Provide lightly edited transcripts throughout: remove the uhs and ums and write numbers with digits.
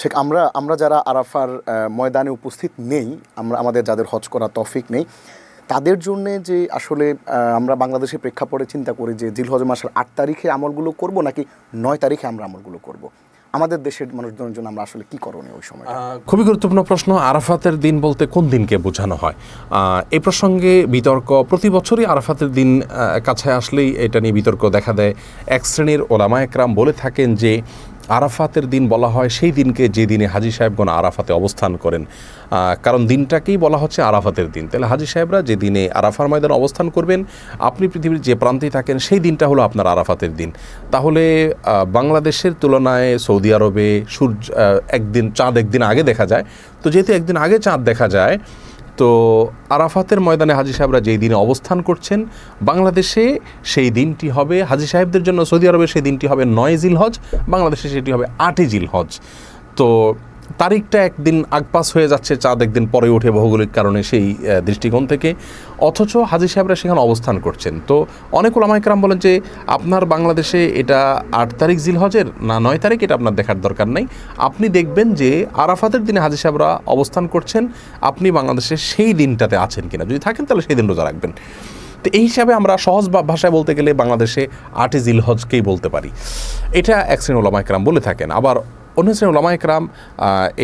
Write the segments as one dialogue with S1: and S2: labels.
S1: ঠিক আমরা আমরা যারা আরাফার ময়দানে উপস্থিত নেই, আমাদের যাদের হজ করা তৌফিক নেই, তাদের জন্যে যে আসলে আমরা বাংলাদেশের প্রেক্ষাপটে চিন্তা করি যে জিলহজ মাসের ৮ তারিখে আমলগুলো করব নাকি ৯ তারিখে আমরা আমলগুলো করব, আমাদের দেশের মানুষজনের জন্য আমরা আসলে কী করণীয় ওই সময়?
S2: খুবই গুরুত্বপূর্ণ প্রশ্ন। আরাফাতের দিন বলতে কোন দিনকে বোঝানো হয়, এই প্রসঙ্গে বিতর্ক প্রতি বছরই আরাফাতের দিন কাছে আসলেই এটা নিয়ে বিতর্ক দেখা দেয়। এক শ্রেণীর ওলামা একরাম বলে থাকেন যে আরাফাতের দিন বলা হয় সেই দিনকে যে দিনে হাজি সাহেবগণ আরাফাতে অবস্থান করেন, কারণ দিনটাকেই বলা হচ্ছে আরাফাতের দিন। তাহলে হাজি সাহেবরা যে দিনে আরাফার ময়দানে অবস্থান করবেন, আপনি পৃথিবীর যে প্রান্তেই থাকেন সেই দিনটা হলো আপনার আরাফাতের দিন। তাহলে বাংলাদেশের তুলনায় সৌদি আরবে সূর্য চাঁদ একদিন আগে দেখা যায়, তো যেহেতু একদিন আগে চাঁদ দেখা যায়, তো আরাফাতের ময়দানে হাজি সাহেবরা যেই দিনে অবস্থান করছেন বাংলাদেশে সেই দিনটি হবে হাজি সাহেবদের জন্য, সৌদি আরবে সেই দিনটি হবে ৯ জিলহজ, বাংলাদেশে সেটি হবে ৮ই জিলহজ। তো তারিখটা একদিন আগপাস হয়ে যাচ্ছে, চাঁদ একদিন পরে ওঠে ভৌগোলিক কারণে সেই দৃষ্টিকোণ থেকে, অথচ হাজি সাহেবরা সেখানে অবস্থান করছেন। তো অনেক ওলামা একরাম বলেন যে আপনার বাংলাদেশে এটা ৮ তারিখ জিলহজের না ৯ তারিখ, এটা আপনার দেখার দরকার নাই। আপনি দেখবেন যে আরাফাতের দিনে হাজি সাহেবরা অবস্থান করছেন, আপনি বাংলাদেশে সেই দিনটাতে আছেন কিনা, যদি থাকেন তাহলে সেই দিন রোজা রাখবেন। তো এই হিসাবে আমরা সহজ ভাষায় বলতে গেলে বাংলাদেশে ৮ই জিলহজকেই বলতে পারি, এটা এক শ্রেণী ওলামা একরাম বলে থাকেন। আবার অন্য শ্রেণীর ওলামা একরাম,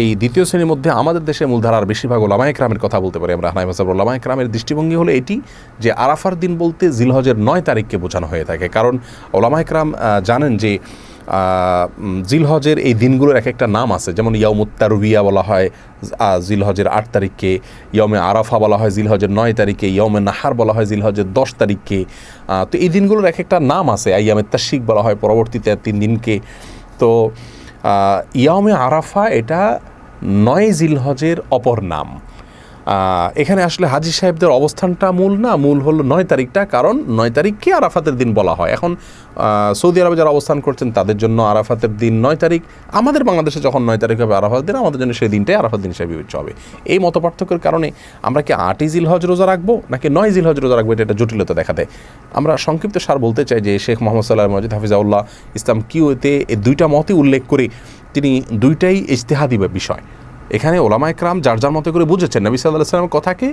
S2: এই দ্বিতীয় শ্রেণীর মধ্যে আমাদের দেশে মূলধারার বেশিরভাগ ওলামা একরামের কথা বলতে পারি আমরা, হানাফি মাযহাবের ওলামা একরামের দৃষ্টিভঙ্গি হলো এটি যে আরাফার দিন বলতে জিলহজের ৯ তারিখকে বোঝানো হয়ে থাকে। কারণ ওলামা একরাম জানেন যে জিলহজের এই দিনগুলোর এক একটা নাম আছে, যেমন ইয়াউমুত তারবিয়া বলা হয় জিলহজের ৮ তারিখকে, ইয়মে আরাফা বলা হয় জিলহজের ৯ তারিখে, ইয়মে নাহার বলা হয় জিলহজের 10 তারিখকে। তো এই দিনগুলোর এক একটা নাম আছে। আইয়ামে তাশরিক বলা হয় পরবর্তীতে 3 দিনকে। তো ইয়ামে আরাফা এটা ৯ জিলহজের অপর নাম। এখানে আসলে হাজি সাহেবদের অবস্থানটা মূল না, মূল হলো ৯ তারিখটা, কারণ ৯ তারিখকে আরাফাতের দিন বলা হয়। এখন সৌদি আরবে যারা অবস্থান করছেন তাদের জন্য আরাফাতের দিন ৯ তারিখ, আমাদের বাংলাদেশে যখন ৯ তারিখ হবে আরাফাতের দিন, আমাদের জন্য সেই দিনটাই আরাফাত দিন হিসেবে বিবেচ্য হবে। এই মত পার্থক্যের কারণে আমরা কি ৮ই জিলহজ রোজা রাখবো নাকি ৯ জিলহজ রোজা রাখবো, এটা একটা জটিলতা দেখা দেয়। আমরা সংক্ষিপ্ত সার বলতে চাই যে শেখ মোহাম্মদ সাল্লাহ মজিদ হাফিজাউল্লাহ ইসলাম কিউতে এই দুইটা মতই উল্লেখ করে তিনি দুইটাই ইজতিহাদি বিষয়। এখানে ওলামা একরাম যার যার মতো করে বুঝেছেন, নবী সাল্লাল্লাহু আলাইহি ওয়াসাল্লামের কথাকে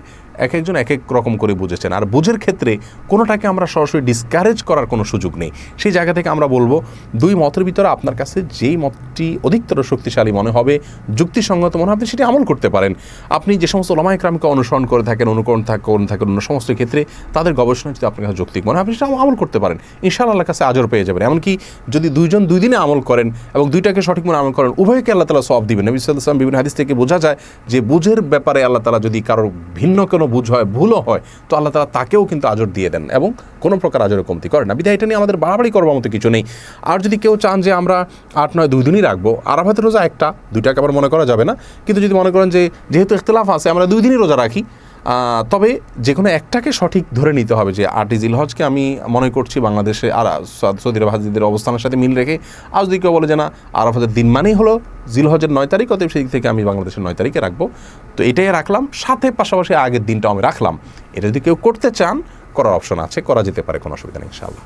S2: এক একজন এক এক রকম করে বুঝেছেন। আর বুঝের ক্ষেত্রে কোনোটাকে আমরা সরাসরি ডিসকারেজ করার কোনো সুযোগ নেই। সেই জায়গা থেকে আমরা বলবো দুই মতের ভিতরে আপনার কাছে যেই মতটি অধিকতর শক্তিশালী মনে হবে, যুক্তিসঙ্গত মনে হবে, আপনি সেটি আমল করতে পারেন। আপনি যে সমস্ত ওলামা একরামকে অনুসরণ করে থাকেন, অনুকরণ থাকেন অন্য সমস্ত ক্ষেত্রে, তাদের গবেষণা যদি আপনার কাছে যৌক্তিক মনে হয়, আপনি সেটা আমল করতে পারেন, ইনশাআল্লাহ আল্লাহর কাছে আজর পেয়ে যাবেন। এমনকি যদি দুইজন দুই দিনে আমল করেন এবং দুইটাকে সঠিক মনে আমল করেন, উভয়কে আল্লাহ তাআলা সওয়াব দিবেন। নবী সাল্লাল্লাহু আলাইহি ওয়াসাল্লাম বিভিন্ন হাদিস থেকে বোঝা যায় যে বুঝের ব্যাপারে আল্লাহ তাআলা যদি কারোর ভিন্ন কোনো বুঝ হয়, ভুলও হয়, তো আল্লাহ তাআলা তাকেও কিন্তু আজর দিয়ে দেন এবং কোনো প্রকার আজরের কমতি করেন না। বিধায় এটা নিয়ে আমাদের বাড়াবাড়ি করবার মতো কিছু নেই। আর যদি কেউ চান যে আমরা ৮-৯ 2 দিনই রাখবো, আরাফাতের রোজা একটা, দুইটাকে আবার মনে করা যাবে না, কিন্তু যদি মনে করেন যে যেহেতু ইখতিলাফ আছে আমরা 2 দিনই রোজা রাখি, তবে যে কোনো একটাকে সঠিক ধরে নিতে হবে যে ৮ই জিলহজকে আমি মনে করছি বাংলাদেশে আর সৌদি আরব হাজিদের অবস্থানের সাথে মিল রেখে। আর যদি কেউ বলে যে না, আরাফাতের দিন মানেই হলো জিলহজের ৯ তারিখ, অতএব সেই দিক থেকে আমি বাংলাদেশের ৯ তারিখে রাখবো, তো এটাই রাখলাম, সাথে পাশাপাশি আগের দিনটাও আমি রাখলাম। এটা যদি কেউ করতে চান, করার অপশন আছে, করা যেতে পারে, কোনো অসুবিধা নেই ইনশাআল্লাহ।